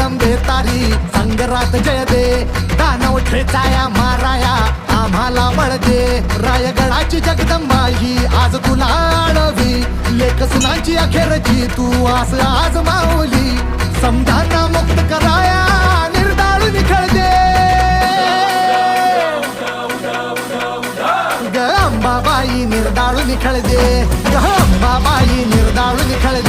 जगदंबे तारी संगरात जय दे, दानव ठेचाया माराया आम्हाला बळ दे. रायगडाची जगदंबा ही आज तुला आडवी, लेख सुनांची अखेरची तू आस आज माऊली. समजांना मुक्त कराया निर्दाळ निखळ दे. ग अंबाबाई निर्दाळ निखळ दे, ग अंबाबाई निर्दाळ निखळ दे.